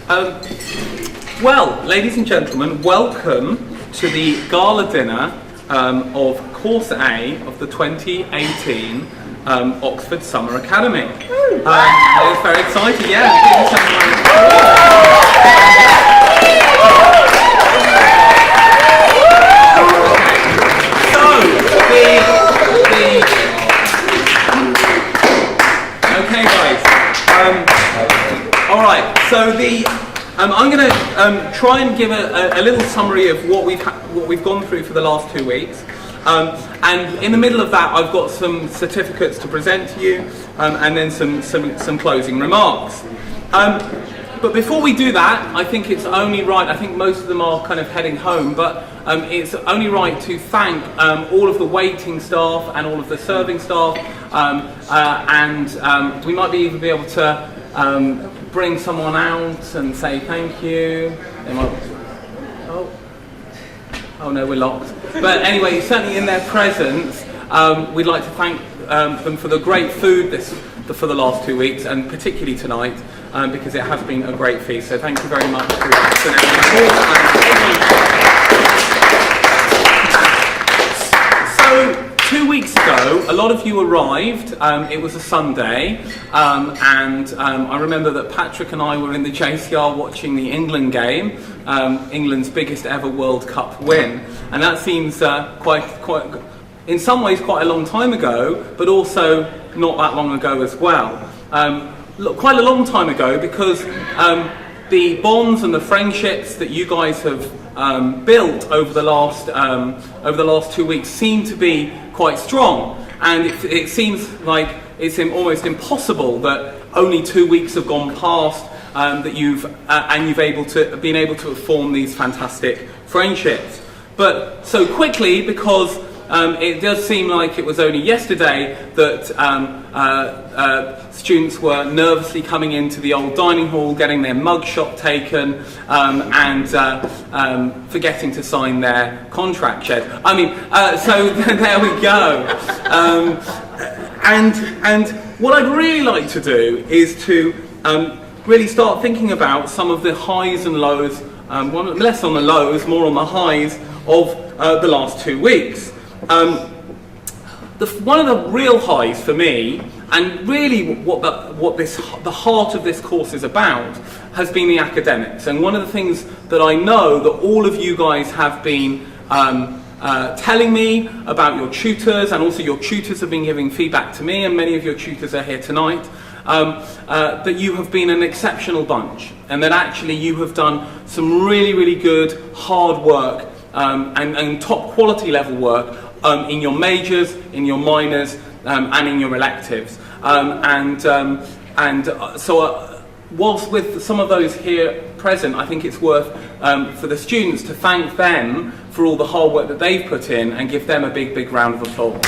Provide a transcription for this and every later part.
Well, ladies and gentlemen, welcome to the gala dinner of Course A of the 2018 Oxford Summer Academy. It's very exciting, yeah. Okay, guys. All right. So I'm going to try and give a little summary of what we've gone through for the last 2 weeks, and in the middle of that, I've got some certificates to present to you, and then some closing remarks. But before we do that, I think it's only right. I think most of them are kind of heading home, but it's only right to thank all of the waiting staff and all of the serving staff, and we might even be able to bring someone out and say thank you. They might, oh no, we're locked. But anyway, certainly in their presence, we'd like to thank them for the great food for the last 2 weeks, and particularly tonight, because it has been a great feast. So thank you very much for your So 2 weeks ago, a lot of you arrived. It was a Sunday, and I remember that Patrick and I were in the JCR watching the England game, England's biggest ever World Cup win, and that seems quite, in some ways, quite a long time ago, but also not that long ago as well. Quite a long time ago, because the bonds and the friendships that you guys have built over the last 2 weeks seem to be quite strong, and it seems like it's almost impossible that only 2 weeks have gone past that you've been able to form these fantastic friendships. But so quickly, because it does seem like it was only yesterday that students were nervously coming into the old dining hall, getting their mugshot taken, and forgetting to sign their contract check. So there we go. And what I'd really like to do is to really start thinking about some of the highs and lows, less on the lows, more on the highs of the last 2 weeks. One of the real highs for me, and really the heart of this course is about, has been the academics. And one of the things that I know that all of you guys have been telling me about your tutors, and also your tutors have been giving feedback to me, and many of your tutors are here tonight, that you have been an exceptional bunch, and that actually you have done some really, really good, hard work, and top quality level work in your majors, in your minors, and in your electives. So whilst with some of those here present, I think it's worth for the students to thank them for all the hard work that they've put in, and give them a big, big round of applause.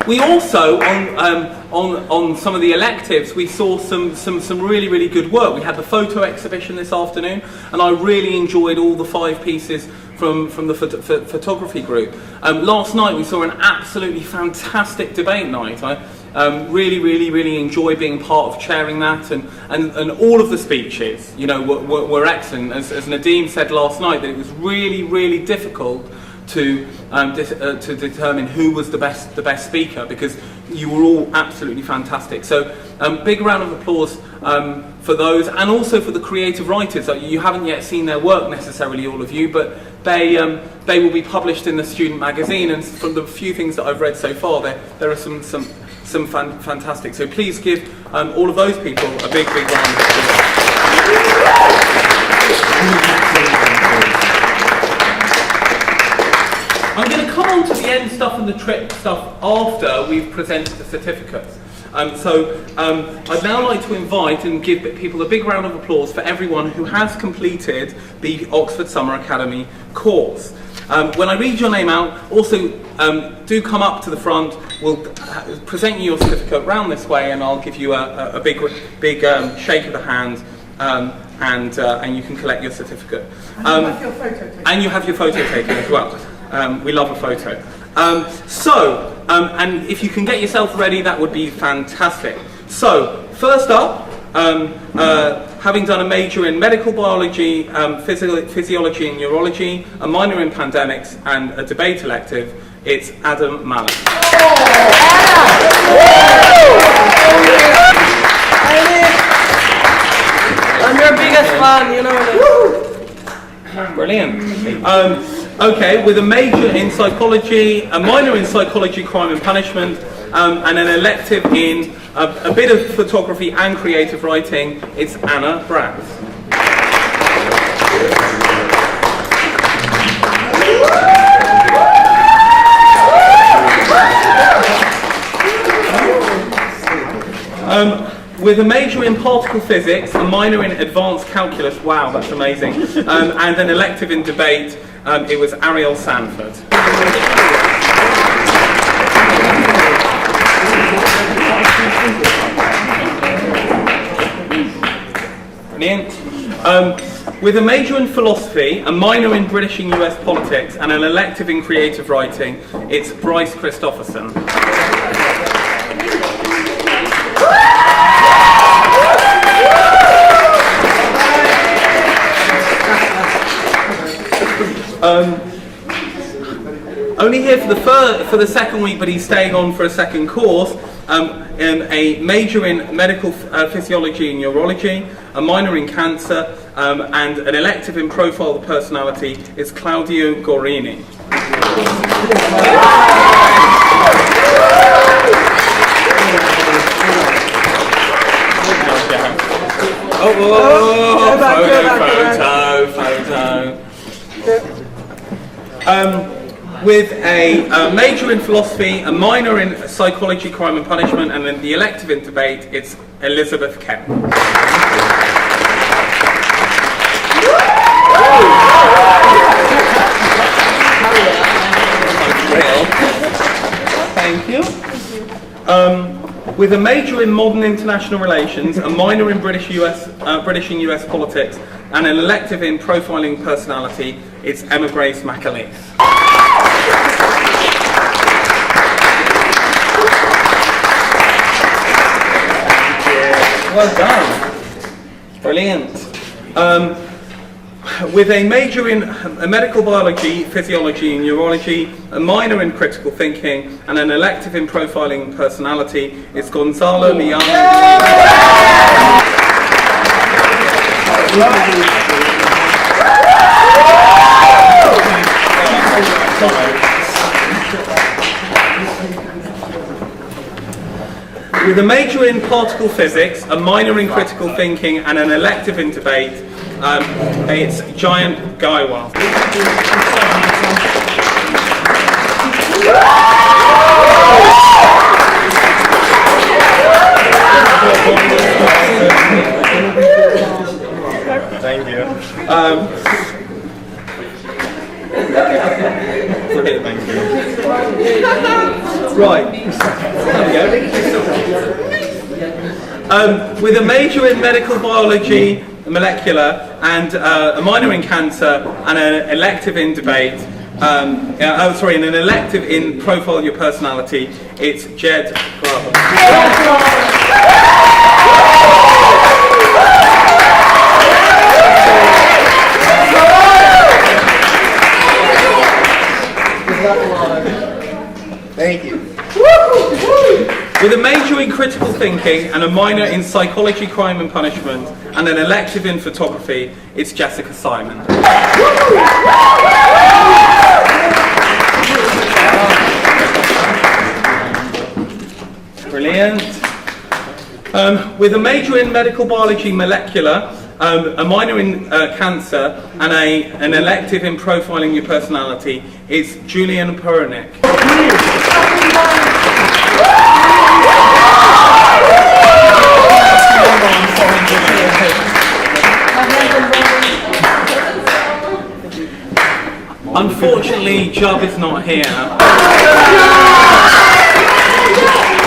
We also, on some of the electives, we saw some really, really good work. We had the photo exhibition this afternoon, and I really enjoyed all the 5 pieces from the photography group. Last night we saw an absolutely fantastic debate night. I really, really, really enjoy being part of chairing that, and all of the speeches, were excellent. As Nadeem said last night, that it was really, really difficult to determine who was the best speaker, because you were all absolutely fantastic. So big round of applause for those, and also for the creative writers. You haven't yet seen their work necessarily, all of you, but they will be published in the student magazine, and from the few things that I've read so far, there are some fantastic. So please give all of those people a big round of applause. I'm going to come on to the end stuff and the trip stuff after we've presented the certificates. I'd now like to invite and give people a big round of applause for everyone who has completed the Oxford Summer Academy course. When I read your name out, also do come up to the front. We'll present you your certificate round this way, and I'll give you a big shake of the hand. And you can collect your certificate. And you have your photo taken. And you have your photo taken as well. We love a photo. And if you can get yourself ready, that would be fantastic. So, first up, having done a major in medical biology, physiology and neurology, a minor in pandemics, and a debate elective, it's Adam Mallon. I'm your biggest fan, you know. Brilliant. Okay, with a major in psychology, a minor in psychology, crime and punishment, and an elective in a bit of photography and creative writing, it's Anna Bratt. With a major in particle physics, a minor in advanced calculus, wow, that's amazing, and an elective in debate, it was Ariel Sanford. Brilliant. With a major in philosophy, a minor in British and US politics, and an elective in creative writing, it's Bryce Christopherson. Only here for the second week, but he's staying on for a second course. A major in medical physiology and neurology, a minor in cancer, and an elective in profile of personality is Claudio Gorini. Photo. With a major in philosophy, a minor in psychology, crime and punishment, and then the elective in debate, it's Elizabeth Kemp. Thank you. With a major in modern international relations, a minor in British and US politics, and an elective in profiling personality, it's Emma Grace McAleese. Well done. Brilliant. With a major in medical biology, physiology and neurology, a minor in critical thinking, and an elective in profiling personality, it's Gonzalo Leon. With a major in particle physics, a minor in critical thinking, and an elective in debate, it's Giant Gaiwa. Thank you. Thank you. Right. There we go. With a major in medical biology, molecular, and a minor in cancer, and an elective in debate. And an elective in profile your personality. It's Jed Garber. Thank you. With a major in critical thinking and a minor in psychology, crime and punishment, and an elective in photography, it's Jessica Simon. Brilliant. With a major in medical biology, molecular, a minor in cancer, and an elective in profiling your personality, it's Julian Peronic. Unfortunately, Jub is not here.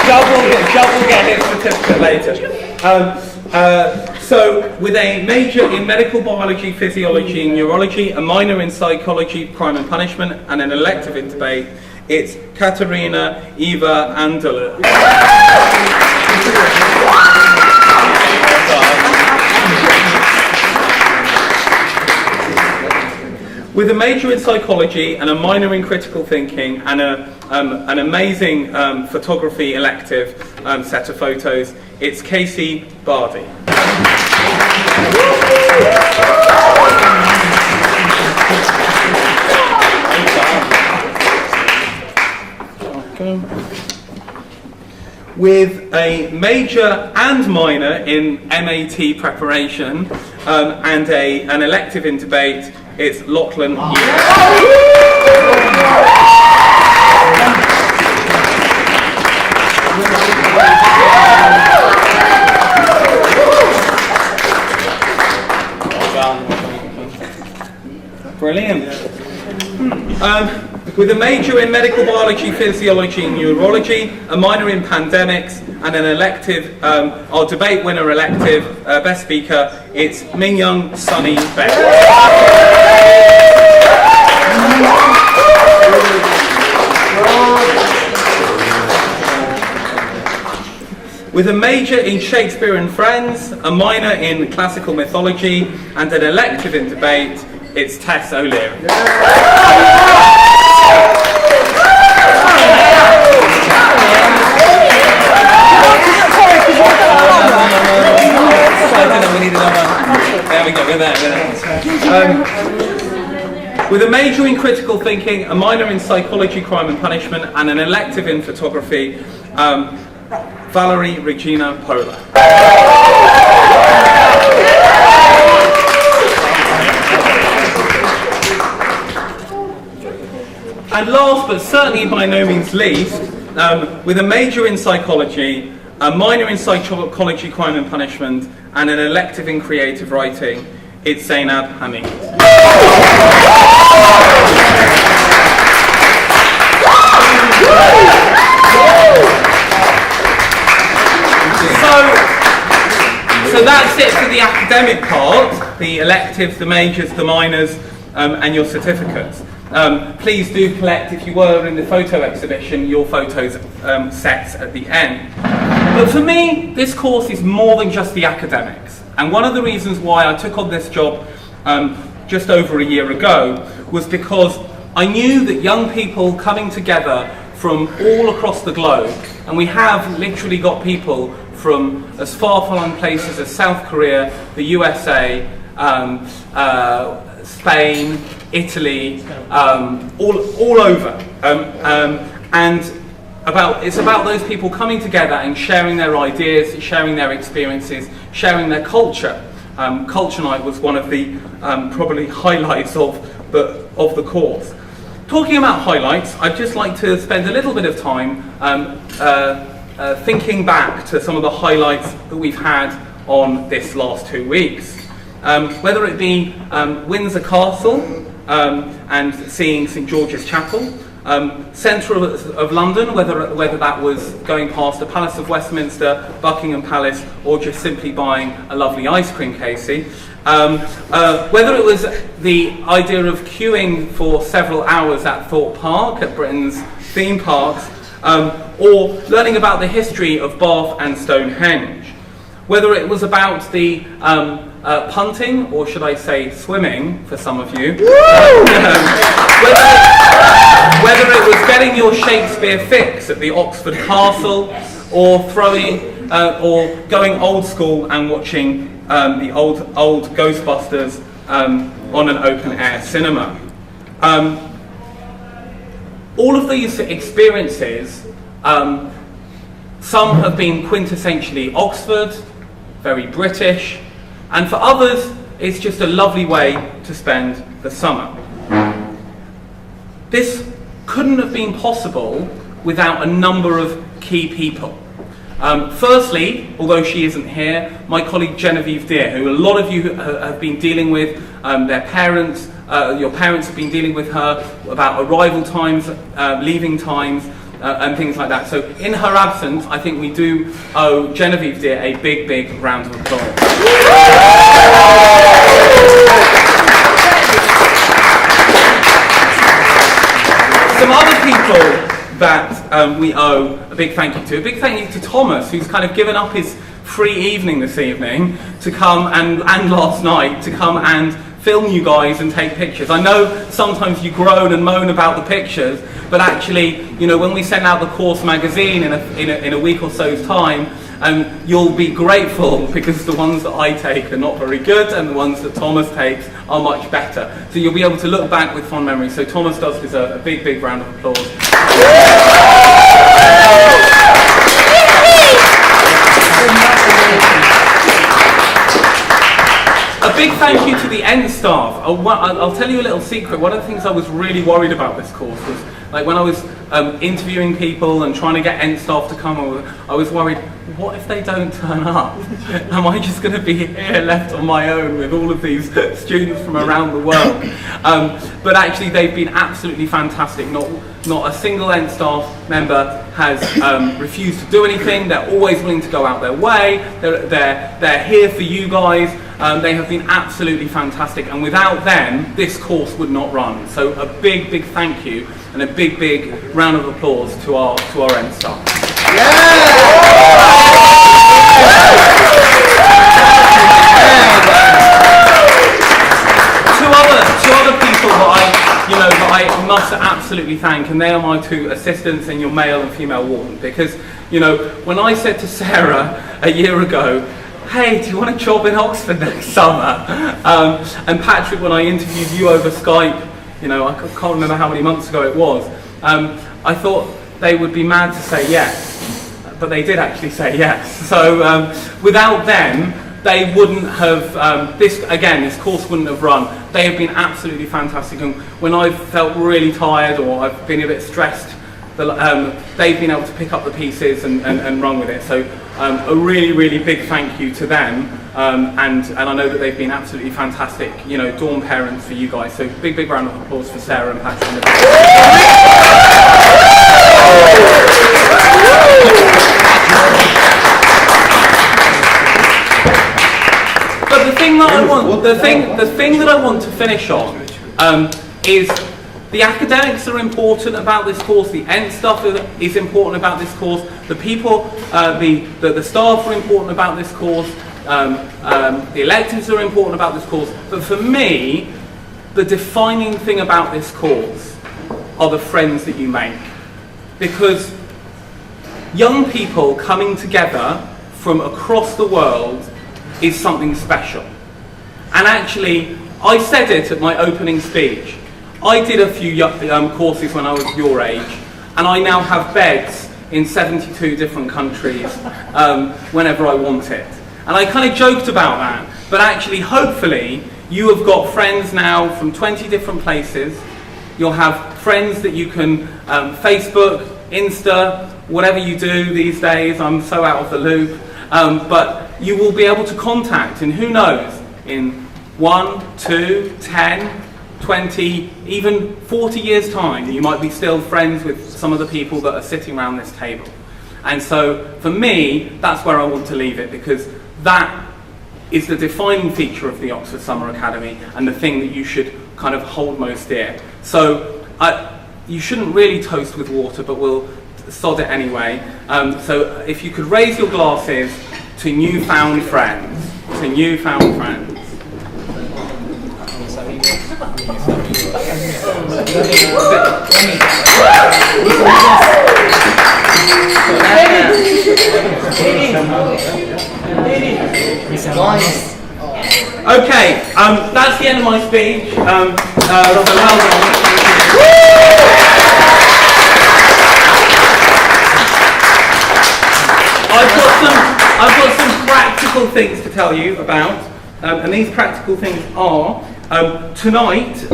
Jub will get his certificate later. So, with a major in medical biology, physiology and neurology, a minor in psychology, crime and punishment, and an elective in debate, it's Katerina Eva Andala. With a major in psychology and a minor in critical thinking and an amazing photography elective set of photos, it's Casey Bardi. With a major and minor in MAT preparation and an elective in debate, it's Lachlan Brilliant. With a major in medical biology, physiology and neurology, a minor in pandemics, and an elective, our debate winner elective, best speaker, it's Ming-Young Sunny Beck. With a major in Shakespeare and Friends, a minor in classical mythology, and an elective in debate, it's Tess O'Leary. There we go, we're there. With a major in critical thinking, a minor in psychology, crime and punishment, and an elective in photography, Valerie Regina Pola. And last but certainly by no means least, with a major in psychology, a minor in psychology, crime and punishment, and an elective in creative writing, it's Zainab Hamid. So that's it for the academic part, the electives, the majors, the minors, and your certificates. Please do collect, if you were in the photo exhibition, your photos sets at the end. But for me, this course is more than just the academics. And one of the reasons why I took on this job just over a year ago was because I knew that young people coming together from all across the globe, and we have literally got people from as far-flung places as South Korea, the USA, Spain, Italy, all over, and it's about those people coming together and sharing their ideas, sharing their experiences, sharing their culture. Culture Night was one of the probably highlights of the course. Talking about highlights, I'd just like to spend a little bit of time thinking back to some of the highlights that we've had on this last 2 weeks. Whether it be Windsor Castle and seeing St George's Chapel, centre of London, whether that was going past the Palace of Westminster, Buckingham Palace, or just simply buying a lovely ice cream, Casey. Whether it was the idea of queuing for several hours at Thorpe Park, at Britain's theme parks, or learning about the history of Bath and Stonehenge. Whether it was about the punting, or should I say swimming, for some of you. Whether it was getting your Shakespeare fix at the Oxford Castle, or going old school and watching the old Ghostbusters on an open air cinema. All of these experiences, some have been quintessentially Oxford, very British, and for others it's just a lovely way to spend the summer. This couldn't have been possible without a number of key people. Firstly, although she isn't here, my colleague Genevieve Deere, who a lot of you have been dealing with, their parents, your parents have been dealing with her about arrival times, leaving times, and things like that. So in her absence, I think we do owe Genevieve Deere a big, big round of applause. Some other people that we owe a big thank you to. A big thank you to Thomas, who's kind of given up his free evening this evening to come and last night to come and film you guys and take pictures. I know sometimes you groan and moan about the pictures, but actually, you know, when we send out the course magazine in a week or so's time, you'll be grateful because the ones that I take are not very good and the ones that Thomas takes are much better. So you'll be able to look back with fond memories. So Thomas does deserve a big, big round of applause. A big thank you to the Ent staff. I'll tell you a little secret. One of the things I was really worried about this course was, like, when I was interviewing people and trying to get Ent staff to come, I was worried, what if they don't turn up? Am I just going to be here left on my own with all of these students from around the world? But actually they've been absolutely fantastic. Not a single Ent staff member has refused to do anything. They're always willing to go out their way. They're here for you guys. They have been absolutely fantastic, and without them, this course would not run. So a big, big thank you and a big, big round of applause to our Ent staff. Two other people that I must absolutely thank, and they are my two assistants and your male and female warden, because, you know, when I said to Sarah a year ago, hey, do you want a job in Oxford next summer? And Patrick, when I interviewed you over Skype, you know, I can't remember how many months ago it was, I thought they would be mad to say yes, but they did actually say yes. So without them, they wouldn't have, this course wouldn't have run. They have been absolutely fantastic, and when I've felt really tired or I've been a bit stressed, they've been able to pick up the pieces and run with it. So a really, really big thank you to them, and I know that they've been absolutely fantastic, you know, dorm parents for you guys. So big, big round of applause for Sarah and Patrick. But the thing that I want to finish on is the academics are important about this course, the Ent stuff is important about this course, the people, the staff are important about this course, the electives are important about this course, but for me, the defining thing about this course are the friends that you make. Because young people coming together from across the world is something special. And actually, I said it at my opening speech. I did a few courses when I was your age, and I now have beds in 72 different countries whenever I want it. And I kind of joked about that, but actually, hopefully, you have got friends now from 20 different places. You'll have friends that you can Facebook, Insta, whatever you do these days. I'm so out of the loop. But you will be able to contact, and who knows, in 1, 2, 10, 20, even 40 years' time, you might be still friends with some of the people that are sitting around this table. And so, for me, that's where I want to leave it, because that is the defining feature of the Oxford Summer Academy and the thing that you should kind of hold most dear. So, you shouldn't really toast with water, but we'll sod it anyway. So, if you could raise your glasses to newfound friends, Okay, that's the end of my speech. So well done. I've got some practical things to tell you about, and these practical things are tonight.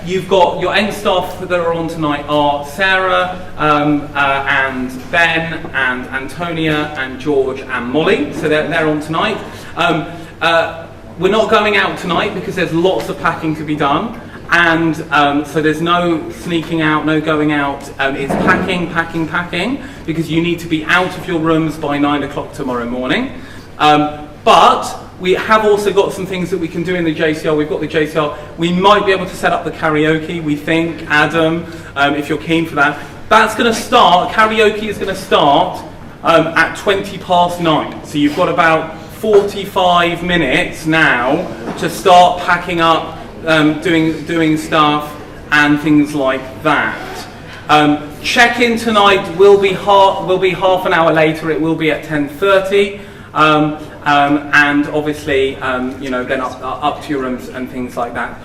You've got your Ent staff that are on tonight are Sarah and Ben and Antonia and George and Molly, so they're on tonight. We're not going out tonight because there's lots of packing to be done, and so there's no sneaking out, no going out. It's packing, because you need to be out of your rooms by 9 o'clock tomorrow morning. But we have also got some things that we can do in the JCR. We've got the JCR. We might be able to set up the karaoke, we think, Adam, if you're keen for that. That's going to start, karaoke is going to start at 9:20. So you've got about 45 minutes now to start packing up, doing stuff and things like that. Check-in tonight will be half an hour later. It will be at 10:30. And obviously, then up to your rooms and things like that.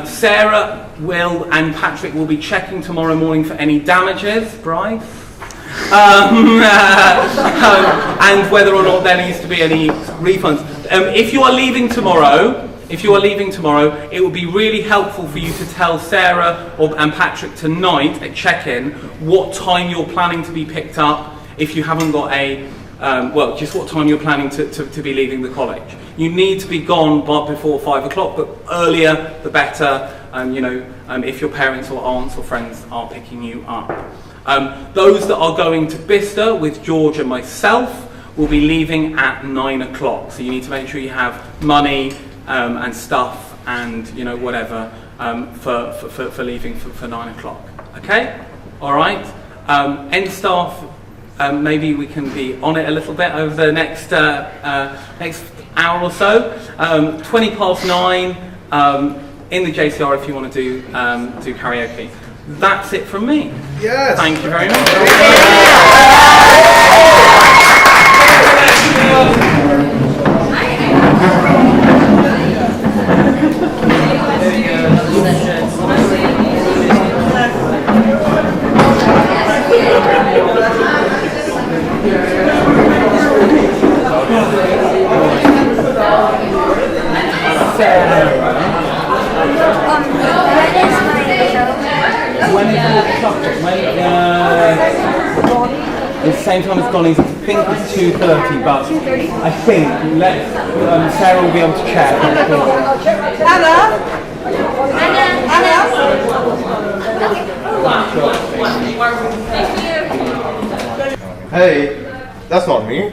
Sarah, Will, and Patrick will be checking tomorrow morning for any damages, Bryce, and whether or not there needs to be any refunds. If you are leaving tomorrow, it would be really helpful for you to tell Sarah and Patrick tonight at check-in what time you're planning to be picked up. If you haven't got just what time you're planning to be leaving the college. You need to be gone before 5 o'clock, but earlier the better, if your parents or aunts or friends are picking you up. Those that are going to Bicester with George and myself will be leaving at 9 o'clock. So you need to make sure you have money and stuff and whatever for leaving for 9 o'clock. Okay? All right? End staff. Maybe we can be on it a little bit over the next hour or so. 9:20 in the JCR if you want to do karaoke. That's it from me. Yes. Thank you very much. When is the chocolate? The same time as Donny's, I think it's 2:30, but I think Sarah will be able to check. Anna? Hey, that's not me.